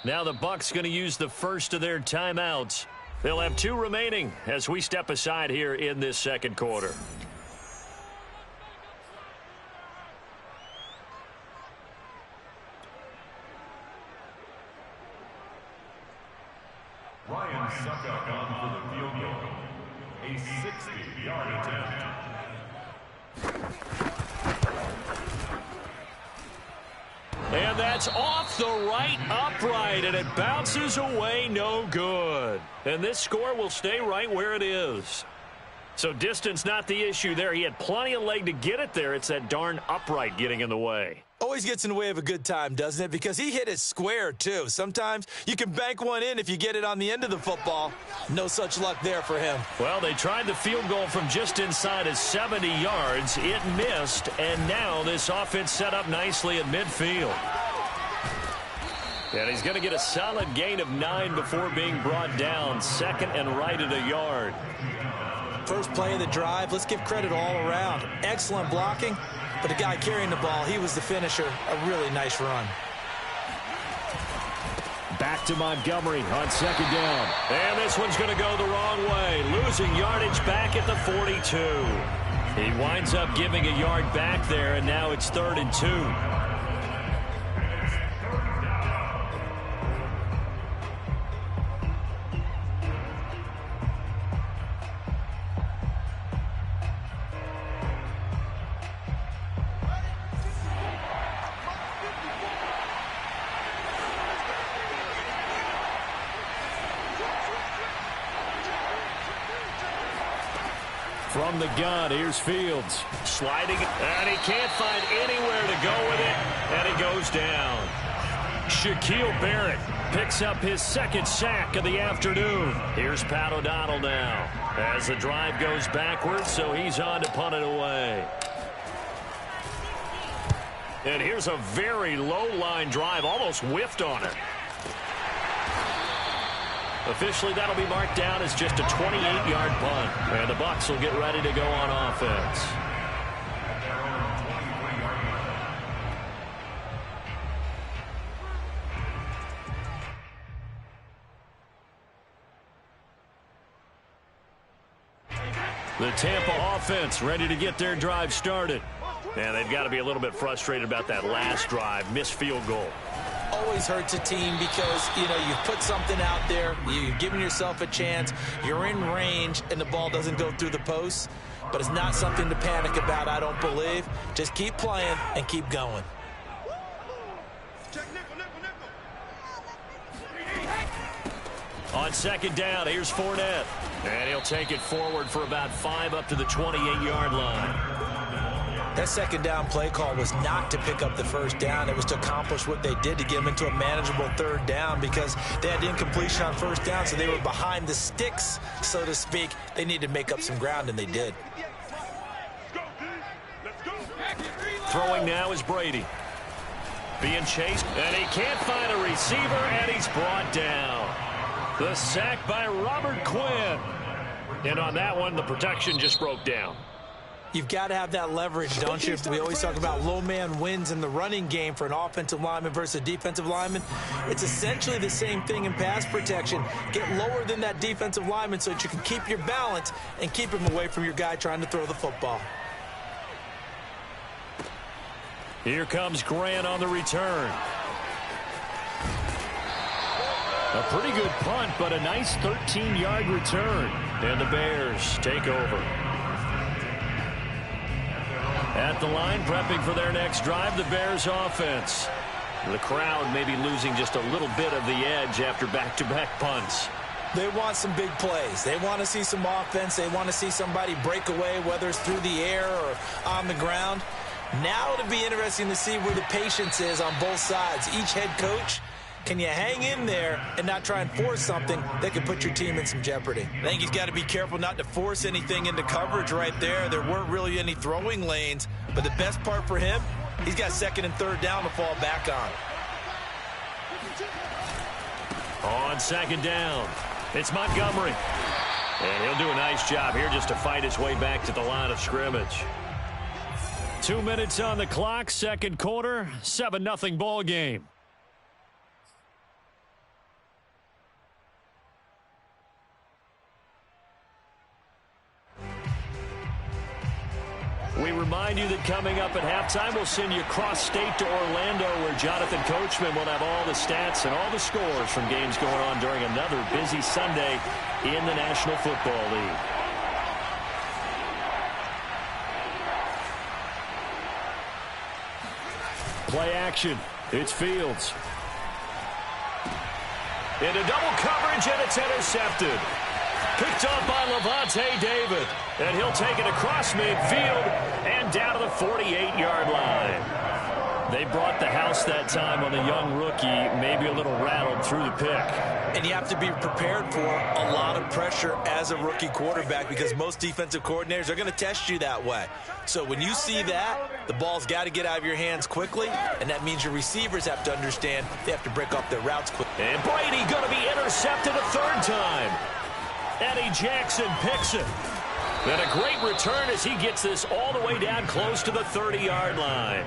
Now the Bucs going to use the first of their timeouts. They'll have 2 remaining as we step aside here in this second quarter. Ryan Suckup on for the field goal. A 60-yard attempt. And that's off the right upright, and it bounces away no good. And this score will stay right where it is. So distance not the issue there. He had plenty of leg to get it there. It's that darn upright getting in the way. Always gets in the way of a good time, doesn't it? Because he hit it square, too. Sometimes you can bank one in if you get it on the end of the football. No such luck there for him. Well, they tried the field goal from just inside of 70 yards. It missed, and now this offense set up nicely at midfield. And he's going to get a solid gain of 9 before being brought down. Second and right at a yard. First play of the drive, let's give credit all around. Excellent blocking, but the guy carrying the ball, he was the finisher. A really nice run. Back to Montgomery on second down. And this one's going to go the wrong way. Losing yardage back at the 42. He winds up giving a yard back there, and now it's 3rd and 2. From the gun, here's Fields. Sliding, and he can't find anywhere to go with it, and he goes down. Shaquille Barrett picks up his 2nd sack of the afternoon. Here's Pat O'Donnell now as the drive goes backwards, so he's on to punt it away. And here's a very low-line drive, almost whiffed on it. Officially, that'll be marked down as just a 28-yard punt. And the Bucs will get ready to go on offense. The Tampa offense ready to get their drive started. And they've got to be a little bit frustrated about that last drive, missed field goal. Always hurts a team because, you've put something out there, you've given yourself a chance, you're in range, and the ball doesn't go through the posts. But it's not something to panic about, I don't believe. Just keep playing and keep going. On second down, here's Fournette. And he'll take it forward for about 5 up to the 28-yard line. That second down play call was not to pick up the first down. It was to accomplish what they did to get them into a manageable 3rd down because they had incompletion on first down, so they were behind the sticks, so to speak. They needed to make up some ground, and they did. Throwing now is Brady. Being chased, and he can't find a receiver, and he's brought down. The sack by Robert Quinn. And on that one, the protection just broke down. You've got to have that leverage, don't you? We always talk about low man wins in the running game for an offensive lineman versus a defensive lineman. It's essentially the same thing in pass protection. Get lower than that defensive lineman so that you can keep your balance and keep him away from your guy trying to throw the football. Here comes Grant on the return. A pretty good punt, but a nice 13-yard return. And the Bears take over. At the line, prepping for their next drive, the Bears offense. The crowd may be losing just a little bit of the edge after back-to-back punts. They want some big plays. They want to see some offense. They want to see somebody break away, whether it's through the air or on the ground. Now it'll be interesting to see where the patience is on both sides. Each head coach, can you hang in there and not try and force something that could put your team in some jeopardy? I think he's got to be careful not to force anything into coverage right there. There weren't really any throwing lanes, but the best part for him, he's got 2nd and 3rd down to fall back on. On second down, it's Montgomery. And he'll do a nice job here just to fight his way back to the line of scrimmage. 2 minutes on the clock, second quarter, 7-0 ball game. We remind you that coming up at halftime, we'll send you cross-state to Orlando, where Jonathan Coachman will have all the stats and all the scores from games going on during another busy Sunday in the National Football League. Play action. It's Fields. Into double coverage, and it's intercepted. Picked up by Levante David. And he'll take it across midfield and down to the 48-yard line. They brought the house that time on the young rookie, maybe a little rattled through the pick. And you have to be prepared for a lot of pressure as a rookie quarterback, because most defensive coordinators are going to test you that way. So when you see that, the ball's got to get out of your hands quickly, and that means your receivers have to understand they have to break off their routes quickly. And Brady going to be intercepted a third time. Eddie Jackson picks it. And a great return as he gets this all the way down close to the 30-yard line.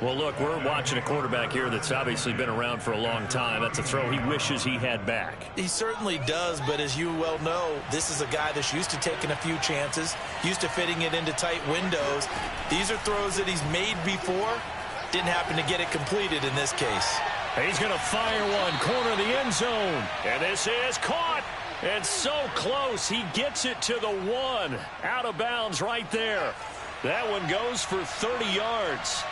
Well, look, we're watching a quarterback here that's obviously been around for a long time. That's a throw he wishes he had back. He certainly does, but as you well know, this is a guy that's used to taking a few chances, used to fitting it into tight windows. These are throws that he's made before. Didn't happen to get it completed in this case. He's going to fire one, corner of the end zone. And this is caught. And so close, he gets it to the 1. Out of bounds right there. That one goes for 30 yards.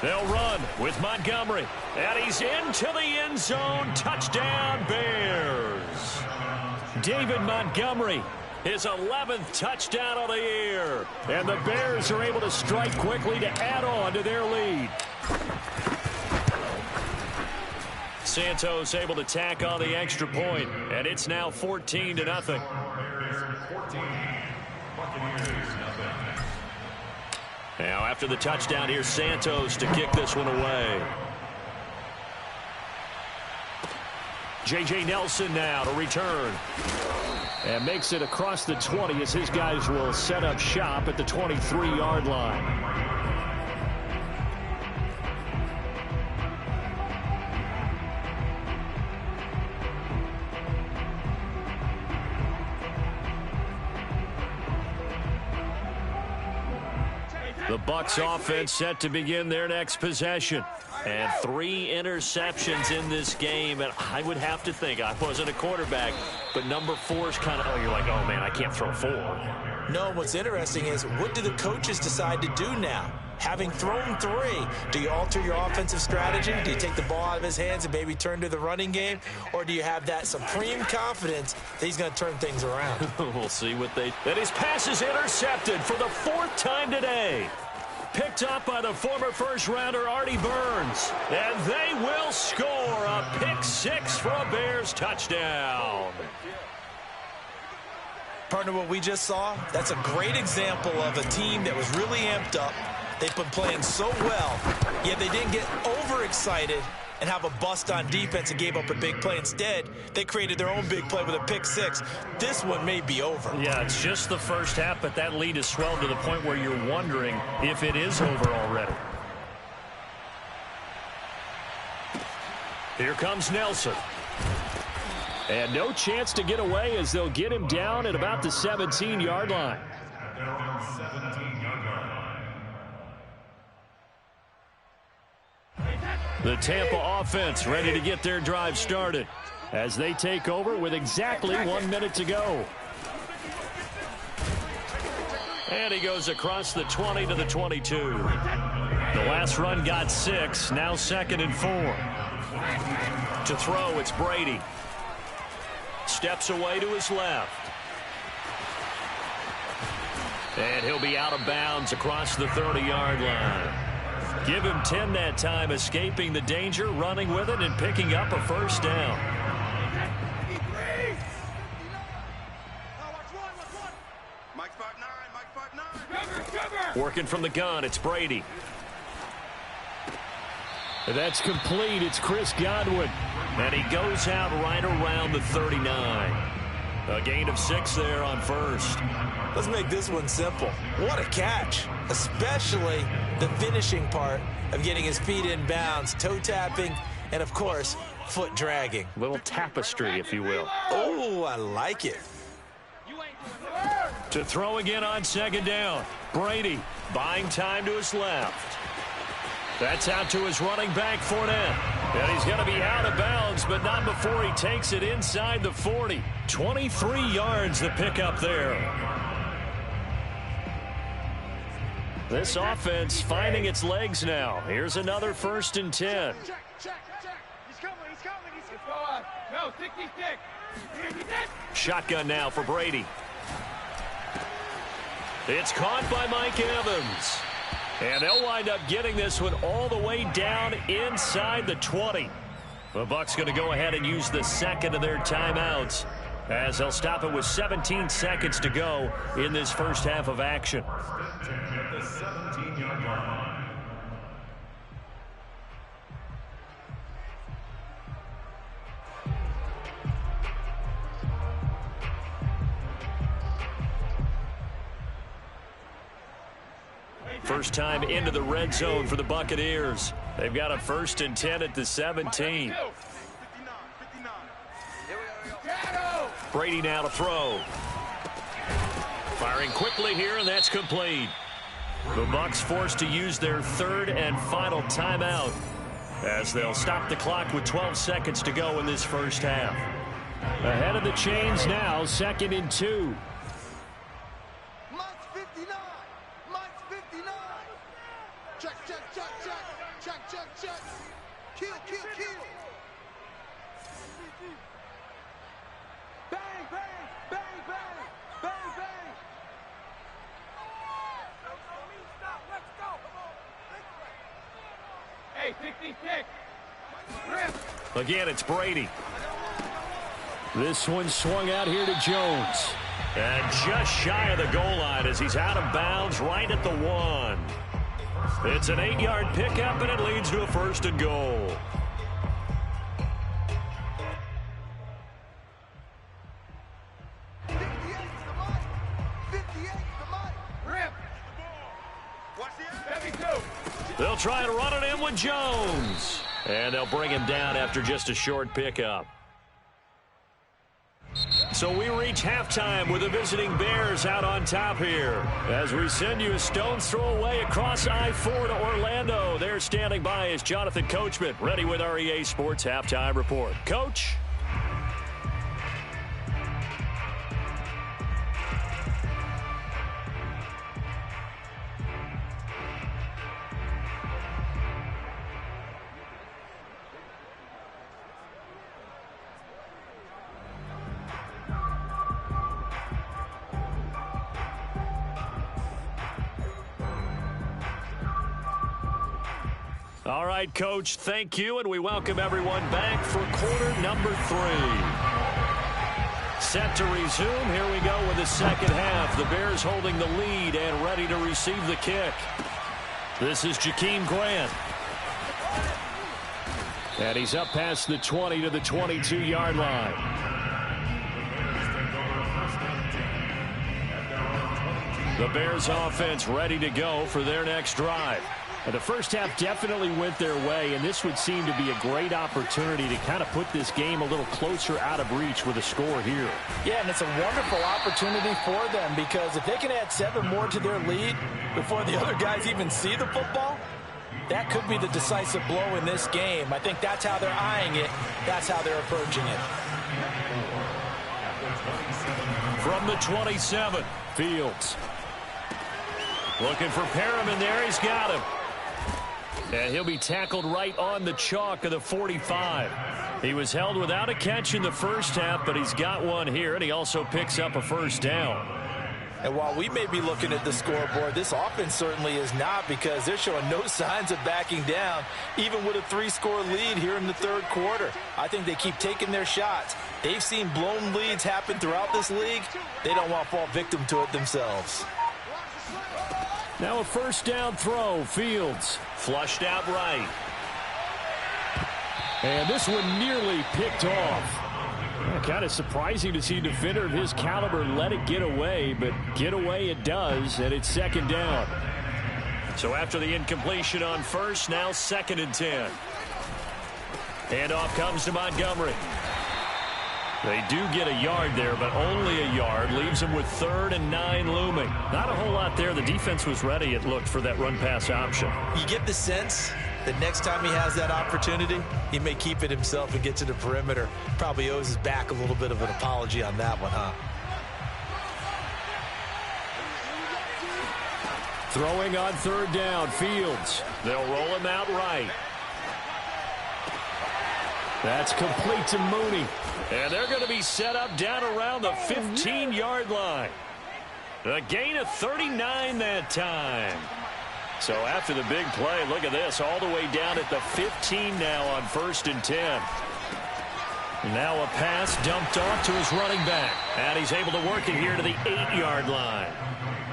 They'll run with Montgomery. And he's into the end zone. Touchdown, Bears. David Montgomery, his 11th touchdown of the year. And the Bears are able to strike quickly to add on to their lead. Santos able to tack on the extra point, and it's now 14-0. Now after the touchdown, here's Santos to kick this one away. J.J. Nelson now to return. And makes it across the 20 as his guys will set up shop at the 23-yard line. The Bucs offense set to begin their next possession. And 3 interceptions in this game. And I would have to think, I wasn't a quarterback, but number 4 is kind of, oh, you're like, oh, man, I can't throw 4. No, what's interesting is, what do the coaches decide to do now? Having thrown 3, do you alter your offensive strategy? Do you take the ball out of his hands and maybe turn to the running game? Or do you have that supreme confidence that he's going to turn things around? We'll see what they... And his pass is intercepted for the 4th time today. Picked up by the former first-rounder Artie Burns. And they will score a pick 6 for a Bears touchdown. Partner, what we just saw, that's a great example of a team that was really amped up. They've been playing so well, yet they didn't get overexcited and have a bust on defense and gave up a big play. Instead, they created their own big play with a pick 6. This one may be over. Yeah, it's just the first half, but that lead has swelled to the point where you're wondering if it is over already. Here comes Nelson. And no chance to get away as they'll get him down at about the 17-yard line. The Tampa offense ready to get their drive started as they take over with exactly 1 minute to go. And he goes across the 20 to the 22. The last run got 6, now 2nd and 4. To throw, it's Brady. Steps away to his left. And he'll be out of bounds across the 30-yard line. Give him 10 that time, escaping the danger, running with it, and picking up a first down. Working from the gun, it's Brady. That's complete. It's Chris Godwin. And he goes out right around the 39. A gain of 6 there on first. Let's make this one simple. What a catch, especially the finishing part of getting his feet in bounds, toe tapping, and, of course, foot dragging. Little tapestry, if you will. Oh, I like it. To throw again on second down. Brady buying time to his left. That's out to his running back, Fournette. And he's going to be out of bounds, but not before he takes it inside the 40. 23 yards the pickup there. This offense finding its legs now. Here's another 1st and 10. Check. He's coming. No, 66. Shotgun now for Brady. It's caught by Mike Evans. And they'll wind up getting this one all the way down inside the 20. The Bucs going to go ahead and use the second of their timeouts as they'll stop it with 17 seconds to go in this first half of action. At the 17-yard line. First time into the red zone for the Buccaneers. They've got a 1st and 10 at the 17. Brady now to throw. Firing quickly here, and that's complete. The Bucs forced to use their 3rd and final timeout as they'll stop the clock with 12 seconds to go in this first half. Ahead of the chains now, 2nd and 2. Check. Kill. Bang. Let's go. Hey, 66. Again, it's Brady. This one swung out here to Jones. And just shy of the goal line as he's out of bounds right at the 1. It's an 8-yard pickup, and it leads to a 1st and goal. They'll try and run it in with Jones. And they'll bring him down after just a short pickup. So we reach halftime with the visiting Bears out on top here. As we send you a stone's throw away across I-4 to Orlando. There standing by is Jonathan Coachman, ready with our EA Sports Halftime Report. Coach? All right, Coach, thank you, and we welcome everyone back for quarter number 3. Set to resume. Here we go with the second half. The Bears holding the lead and ready to receive the kick. This is Jakeem Grant. And he's up past the 20 to the 22-yard line. The Bears offense ready to go for their next drive. The first half definitely went their way, and this would seem to be a great opportunity to kind of put this game a little closer out of reach with a score here. Yeah, and it's a wonderful opportunity for them because if they can add 7 more to their lead before the other guys even see the football, that could be the decisive blow in this game. I think that's how they're eyeing it. That's how they're approaching it. From the 27, Fields. Looking for Perriman there. He's got him. And he'll be tackled right on the chalk of the 45. He was held without a catch in the first half, but he's got one here, and he also picks up a first down. And while we may be looking at the scoreboard, this offense certainly is not because they're showing no signs of backing down, even with a 3-score lead here in the third quarter. I think they keep taking their shots. They've seen blown leads happen throughout this league. They don't want to fall victim to it themselves. Now a first down throw. Fields flushed out right. And this one nearly picked off. Kind of surprising to see a defender of his caliber let it get away, but get away it does, and it's second down. So after the incompletion on first, now 2nd and 10. Handoff comes to Montgomery. They do get a yard there, but only a yard. Leaves them with 3rd and 9 looming. Not a whole lot there. The defense was ready, it looked, for that run-pass option. You get the sense that next time he has that opportunity, he may keep it himself and get to the perimeter. Probably owes his back a little bit of an apology on that one, huh? Throwing on 3rd down, Fields. They'll roll him out right. That's complete to Mooney. And they're going to be set up down around the 15-yard line. A gain of 39 that time. So after the big play, look at this, all the way down at the 15 now on 1st and 10. Now a pass dumped off to his running back. And he's able to work it here to the 8-yard line.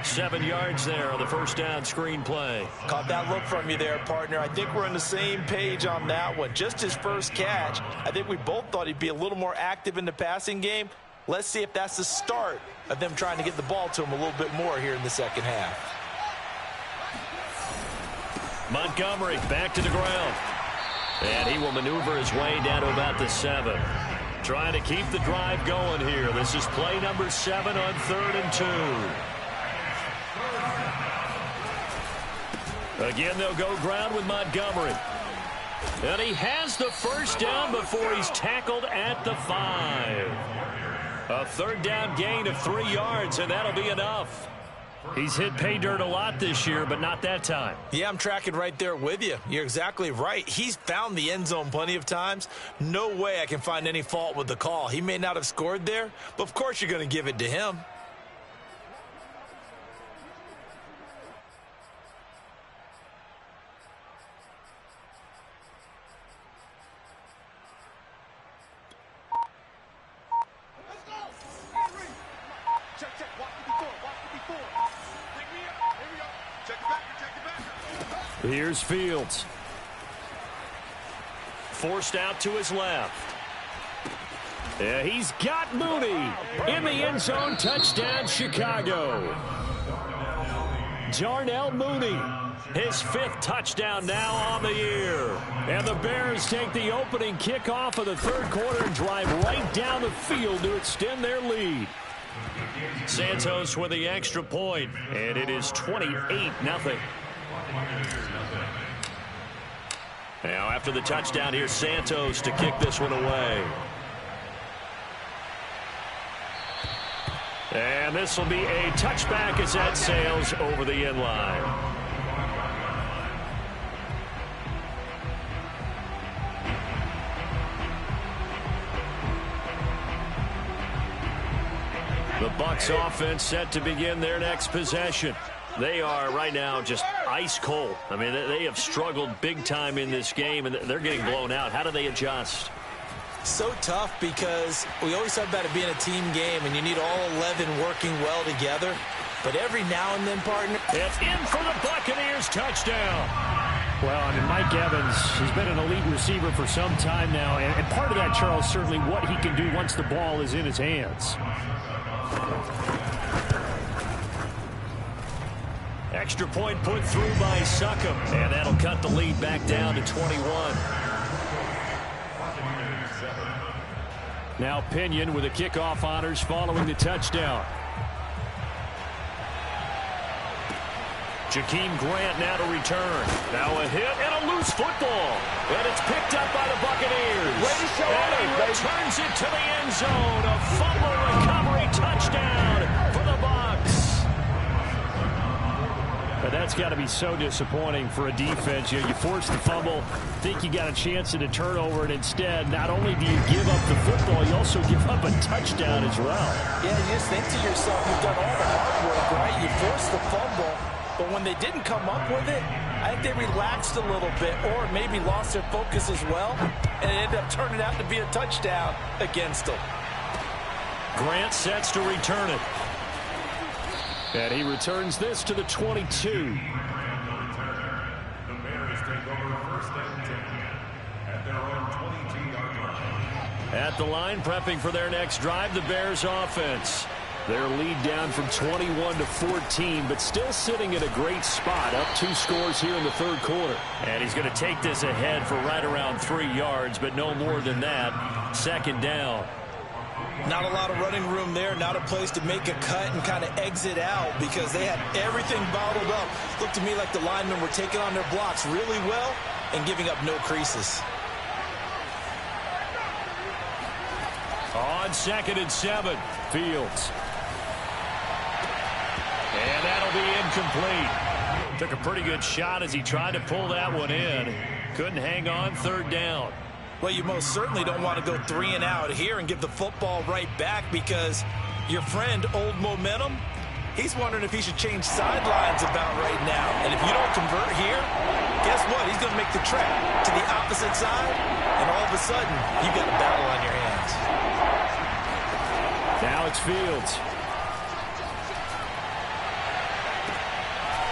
7 yards there on the first down screen play. Caught that look from you there, partner. I think we're on the same page on that one. Just his first catch. I think we both thought he'd be a little more active in the passing game. Let's see if that's the start of them trying to get the ball to him a little bit more here in the second half. Montgomery back to the ground. And he will maneuver his way down to about the 7. Trying to keep the drive going here. This is play number 7 on 3rd and 2. Again, they'll go ground with Montgomery. And he has the first down before he's tackled at the 5. A 3rd down gain of 3 yards, and that'll be enough. He's hit pay dirt a lot this year, but not that time. Yeah, I'm tracking right there with you. You're exactly right. He's found the end zone plenty of times. No way I can find any fault with the call. He may not have scored there, but of course you're going to give it to him. Here's Fields. Forced out to his left. Yeah, he's got Mooney in the end zone. Touchdown, Chicago. Darnell Mooney, his 5th touchdown now on the year. And the Bears take the opening kickoff of the 3rd quarter and drive right down the field to extend their lead. Santos with the extra point, and it is 28-0. Now after the touchdown, here's Santos to kick this one away. And this will be a touchback as that sails over the end line. The Bucs offense set to begin their next possession. They are right now just ice cold. I mean, they have struggled big time in this game, and they're getting blown out. How do they adjust? So tough because we always talk about it being a team game, and you need all 11 working well together. But every now and then, partner, it's in for the Buccaneers. Touchdown. Well, I mean, Mike Evans has been an elite receiver for some time now, and part of that, Charles, certainly what he can do once the ball is in his hands. Extra point put through by Succop, and that'll cut the lead back down to 21. Now Pinion with the kickoff honors following the touchdown. Jakeem Grant now to return. Now a hit and a loose football. And it's picked up by the Buccaneers. And he returns it to the end zone. A fumble recovery touchdown for the Bucs. But that's got to be so disappointing for a defense. You force the fumble, think you got a chance at a turnover, and instead, not only do you give up the football, you also give up a touchdown as well. Yeah, you just think to yourself, you've done all the hard work, right? You forced the fumble, but when they didn't come up with it, I think they relaxed a little bit or maybe lost their focus as well, and it ended up turning out to be a touchdown against them. Grant sets to return it. And he returns this to the 22. The Bears take over 1st and 10 at their own 22-yard line. At the line, prepping for their next drive, the Bears offense. Their lead down from 21 to 14, but still sitting in a great spot, up 2 scores here in the 3rd quarter. And he's going to take this ahead for right around 3 yards, but no more than that. 2nd down. Not a lot of running room there, not a place to make a cut and kind of exit out because they had everything bottled up. Looked to me like the linemen were taking on their blocks really well and giving up no creases. On 2nd and 7, Fields. And that'll be incomplete. Took a pretty good shot as he tried to pull that one in. Couldn't hang on 3rd down. Well, you most certainly don't want to go 3 and out here and give the football right back because your friend, Old Momentum, he's wondering if he should change sidelines about right now. And if you don't convert here, guess what? He's going to make the trek to the opposite side, and all of a sudden, you've got a battle on your hands. Now it's Fields.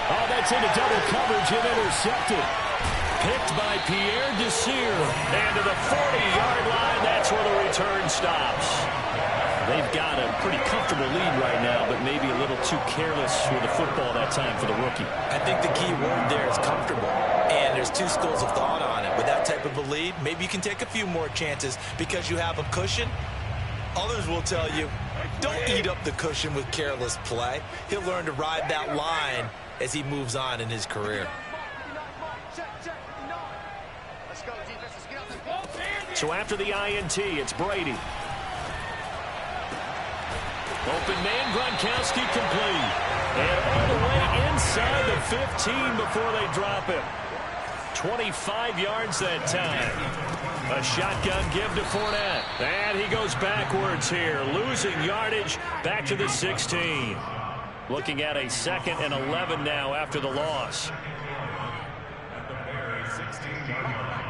Oh, that's into double coverage and intercepted. Picked by Pierre Desir. And to the 40-yard line, that's where the return stops. They've got a pretty comfortable lead right now, but maybe a little too careless with the football that time for the rookie. I think the key word there is comfortable. And there's 2 schools of thought on it. With that type of a lead, maybe you can take a few more chances because you have a cushion. Others will tell you, don't eat up the cushion with careless play. He'll learn to ride that line as he moves on in his career. So after the INT, it's Brady. Open man, Gronkowski complete. And all the way inside the 15 before they drop him. 25 yards that time. A shotgun give to Fournette. And he goes backwards here, losing yardage back to the 16. Looking at a 2nd and 11 now after the loss. At the Bears 16-yard line.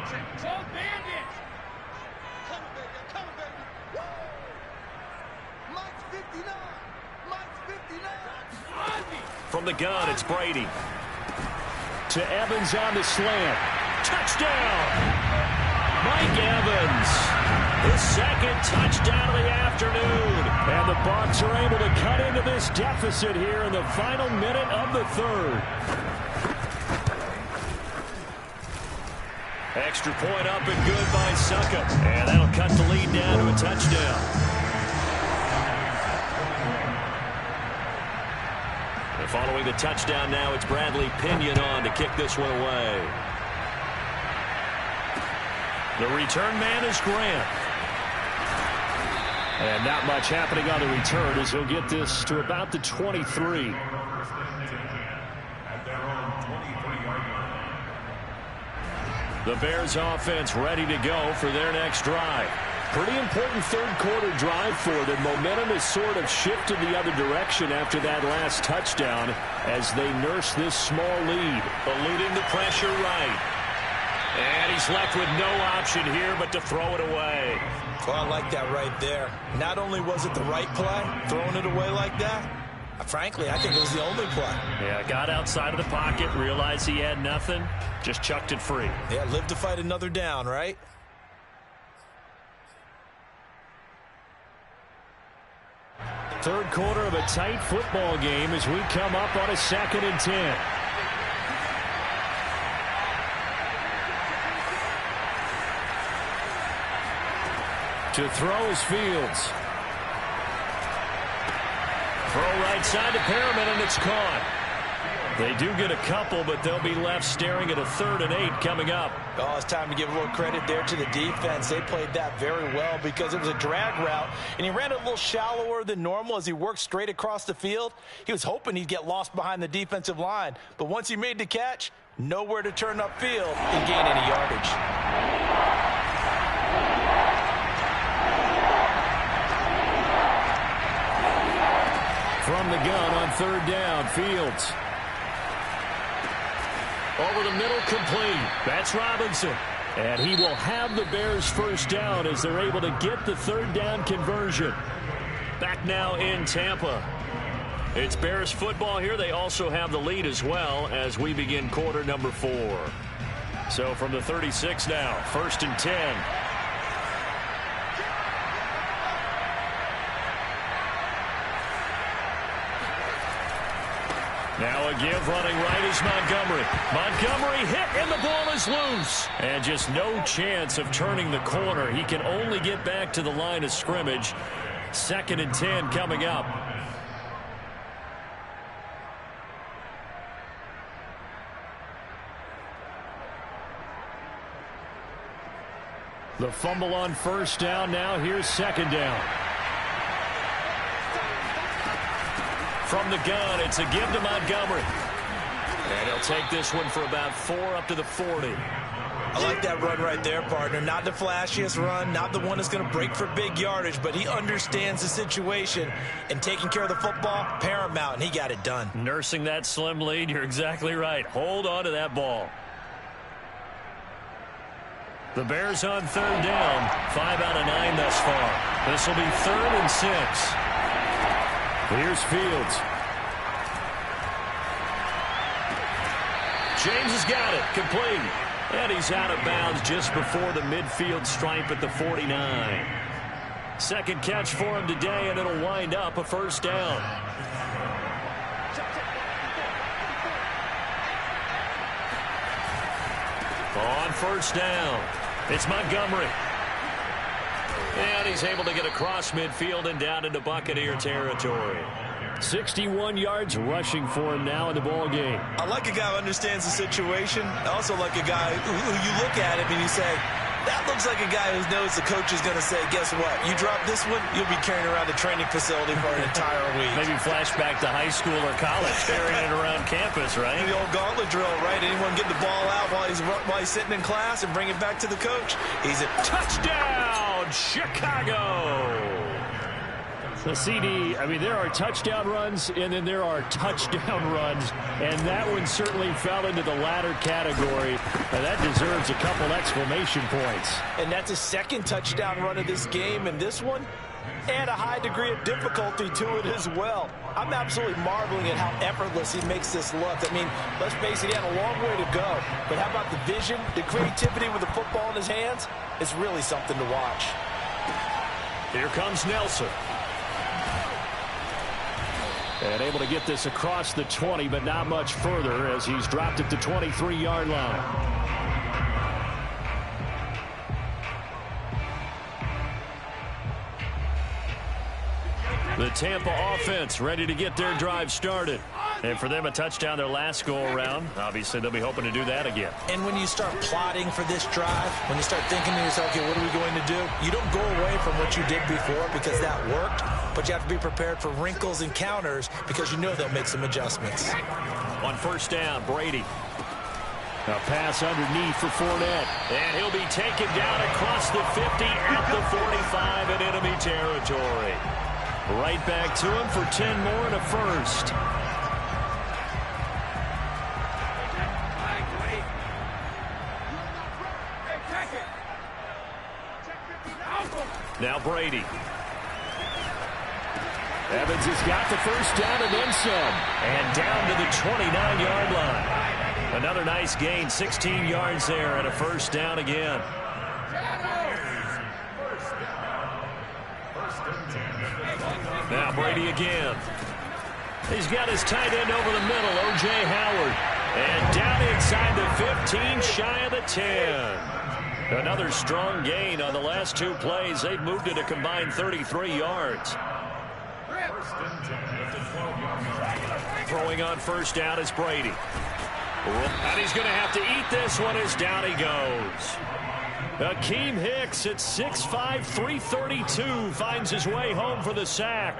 From the gun, it's Brady. To Evans on the slant. Touchdown! Mike Evans. His 2nd touchdown of the afternoon. And the Bucs are able to cut into this deficit here in the final minute of the 3rd. Extra point up and good by Suckup. And that'll cut the lead down to a touchdown. And following the touchdown now, it's Bradley Pinion on to kick this one away. The return man is Grant. And not much happening on the return as he'll get this to about the 23. At their own 23-yard line. The Bears offense ready to go for their next drive. Pretty important 3rd quarter drive for them. Momentum has sort of shifted the other direction after that last touchdown as they nurse this small lead. Eluding the pressure right. And he's left with no option here but to throw it away. Well, I like that right there. Not only was it the right play, throwing it away like that, frankly, I think it was the only play. Yeah, got outside of the pocket, realized he had nothing, just chucked it free. Yeah, live to fight another down, right? Third quarter of a tight football game as we come up on a 2nd and 10. To throw is Fields. Throw right side to Perriman, and it's caught. They do get a couple, but they'll be left staring at a 3rd and 8 coming up. Oh, it's time to give a little credit there to the defense. They played that very well because it was a drag route, and he ran it a little shallower than normal as he worked straight across the field. He was hoping he'd get lost behind the defensive line, but once he made the catch, nowhere to turn upfield and gain any yardage. From the gun on 3rd down, Fields. Over the middle, complete. That's Robinson. And he will have the Bears' first down as they're able to get the 3rd down conversion. Back now in Tampa. It's Bears football here. They also have the lead as well as we begin quarter number 4. So from the 36 now, 1st and 10. Now a give running right is Montgomery. Montgomery hit and the ball is loose. And just no chance of turning the corner. He can only get back to the line of scrimmage 2nd and 10 coming up. The fumble on 1st down. Now here's 2nd down. From the gun, it's a give to Montgomery. And he'll take this one for about 4 up to the 40. I like that run right there, partner. Not the flashiest run, not the one that's going to break for big yardage, but he understands the situation, and taking care of the football, paramount, and he got it done. Nursing that slim lead, you're exactly right. Hold on to that ball. The Bears on 3rd down. 5 out of 9 thus far. This will be 3rd and 6. Here's Fields. James has got it. Complete. And he's out of bounds just before the midfield stripe at the 49. 2nd catch for him today, and it'll wind up a 1st down. On 1st down, it's Montgomery. And he's able to get across midfield and down into Buccaneer territory. 61 yards rushing for him now in the ball game. I like a guy who understands the situation. I also like a guy who you look at him and you say, that looks like a guy who knows the coach is going to say, guess what? You drop this one, you'll be carrying around the training facility for an entire week. Maybe flashback to high school or college, carrying it around campus, right? The old gauntlet drill, right? Anyone get the ball out while he's sitting in class and bring it back to the coach? He's a touchdown, Chicago. The CD, I mean, there are touchdown runs, and then there are touchdown runs, and that one certainly fell into the latter category, and that deserves a couple exclamation points. And that's a 2nd touchdown run of this game, and this one, add a high degree of difficulty to it as well. I'm absolutely marveling at how effortless he makes this look. I mean, let's face it, he had a long way to go, but how about the vision, the creativity with the football in his hands? It's really something to watch. Here comes Nelson. And able to get this across the 20, but not much further as he's dropped it to 23-yard line. The Tampa offense ready to get their drive started. And for them, a touchdown their last go-around. Obviously, they'll be hoping to do that again. And when you start plotting for this drive, when you start thinking to yourself, okay, what are we going to do? You don't go away from what you did before because that worked, but you have to be prepared for wrinkles and counters because you know they'll make some adjustments. On 1st down, Brady. A pass underneath for Fournette. And he'll be taken down across the 50 at the 45 in enemy territory. Right back to him for 10 more and a 1st. Now Brady. Evans has got the 1st down and then some. And down to the 29-yard line. Another nice gain, 16 yards there and a 1st down again. Now Brady again. He's got his tight end over the middle, O.J. Howard. And down inside the 15, shy of the 10. Another strong gain on the last 2 plays. They've moved it a combined 33 yards. Throwing on 1st down is Brady. And he's going to have to eat this one as down he goes. Akeem Hicks at 6'5", 332 finds his way home for the sack.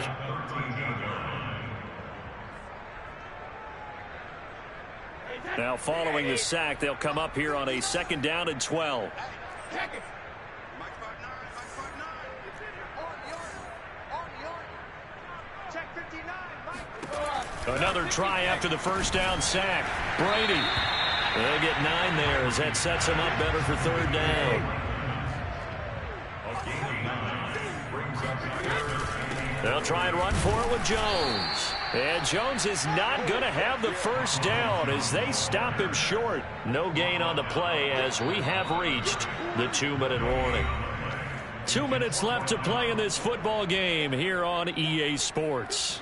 Now following the sack, they'll come up here on a 2nd down and 12. Another try after the 1st down sack. Brady. They'll get 9 there as that sets him up better for 3rd down. They'll try and run for it with Jones. And Jones is not going to have the 1st down as they stop him short. No gain on the play as we have reached the 2-minute warning. 2 minutes left to play in this football game here on EA Sports.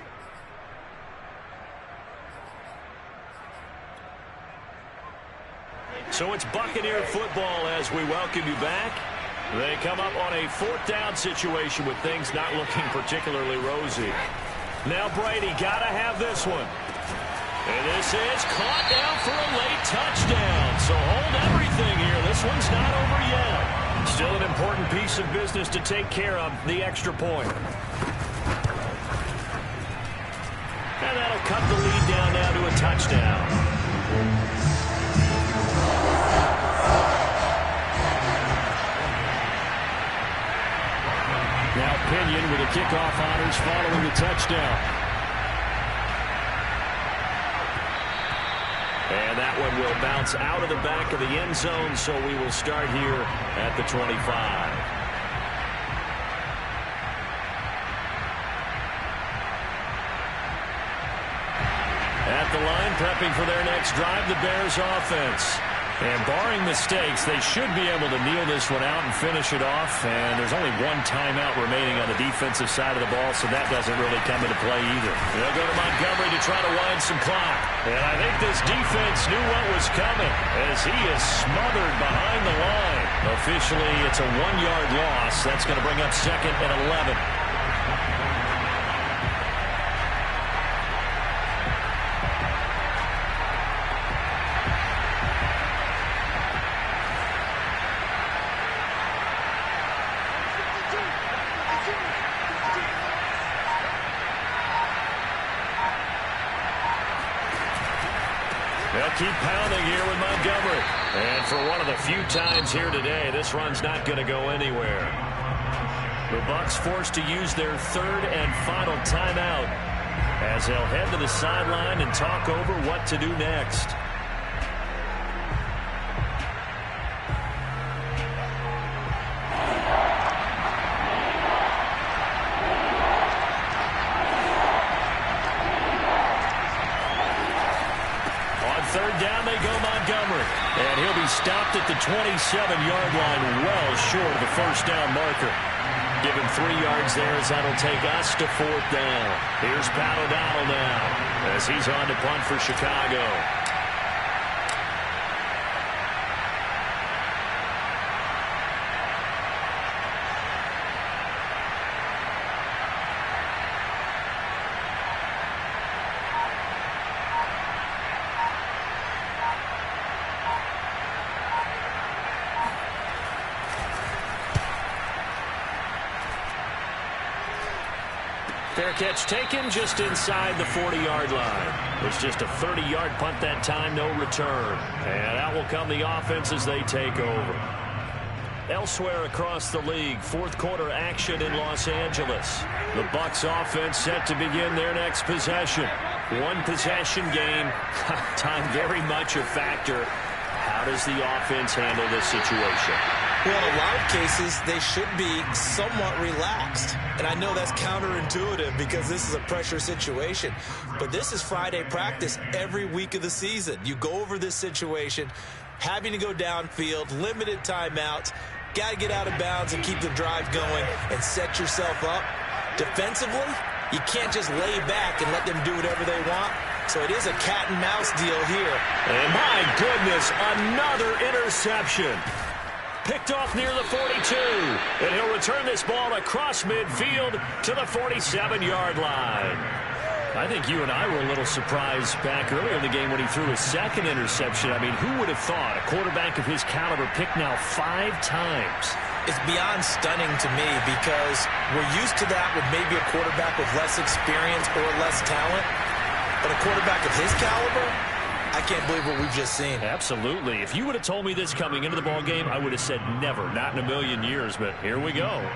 So it's Buccaneer football as we welcome you back. They come up on a 4th down situation with things not looking particularly rosy. Now Brady got to have this one. And this is caught down for a late touchdown. So hold everything here. This one's not over yet. Still an important piece of business to take care of, the extra point. And that'll cut the lead down now to a touchdown. Now Pinion with the kickoff honors following the touchdown. And that one will bounce out of the back of the end zone, so we will start here at the 25. At the line, prepping for their next drive, the Bears offense. And barring mistakes, they should be able to kneel this one out and finish it off. And there's only one timeout remaining on the defensive side of the ball, so that doesn't really come into play either. They'll go to Montgomery to try to wind some clock. And I think this defense knew what was coming as he is smothered behind the line. Officially, it's a 1-yard loss. That's going to bring up 2nd and 11. They'll keep pounding here with Montgomery. And for one of the few times here today, this run's not going to go anywhere. The Bucs forced to use their 3rd and final timeout as they'll head to the sideline and talk over what to do next. Down they go, Montgomery. And he'll be stopped at the 27-yard line, well short of the 1st down marker. Give him 3 yards there as that'll take us to 4th down. Here's Pat O'Donnell now as he's on to punt for Chicago. Fair catch taken just inside the 40-yard line. It's just a 30-yard punt that time, no return. And out will come the offense as they take over. Elsewhere across the league, 4th quarter action in Los Angeles. The Bucs offense set to begin their next possession. 1 possession game. Time very much a factor. How does the offense handle this situation? Well, in a lot of cases, they should be somewhat relaxed. And I know that's counterintuitive because this is a pressure situation. But this is Friday practice every week of the season. You go over this situation, having to go downfield, limited timeouts, got to get out of bounds and keep the drive going and set yourself up. Defensively, you can't just lay back and let them do whatever they want. So it is a cat and mouse deal here. And my goodness, another interception. Picked off near the 42. And he'll return this ball across midfield to the 47-yard line. I think you and I were a little surprised back earlier in the game when he threw his 2nd interception. I mean, who would have thought a quarterback of his caliber picked now 5 times? It's beyond stunning to me because we're used to that with maybe a quarterback with less experience or less talent. But a quarterback of his caliber, I can't believe what we've just seen. Absolutely. If you would have told me this coming into the ball game, I would have said never, not in a million years. But here we go.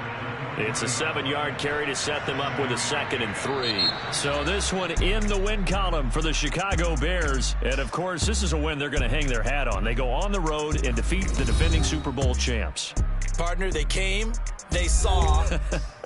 It's a 7-yard carry to set them up with a 2nd and 3. So this one in the win column for the Chicago Bears. And, of course, this is a win they're going to hang their hat on. They go on the road and defeat the defending Super Bowl champs. Partner, they came, they saw,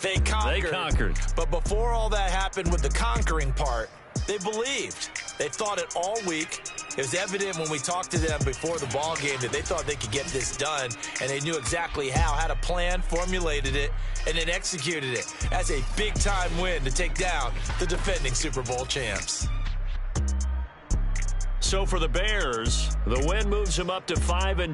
they conquered. They conquered. But before all that happened with the conquering part, they believed. They thought it all week. It was evident when we talked to them before the ball game that they thought they could get this done, and they knew exactly how, had a plan, formulated it, and then executed it. That's a big-time win to take down the defending Super Bowl champs. So for the Bears, the win moves them up to 5-2.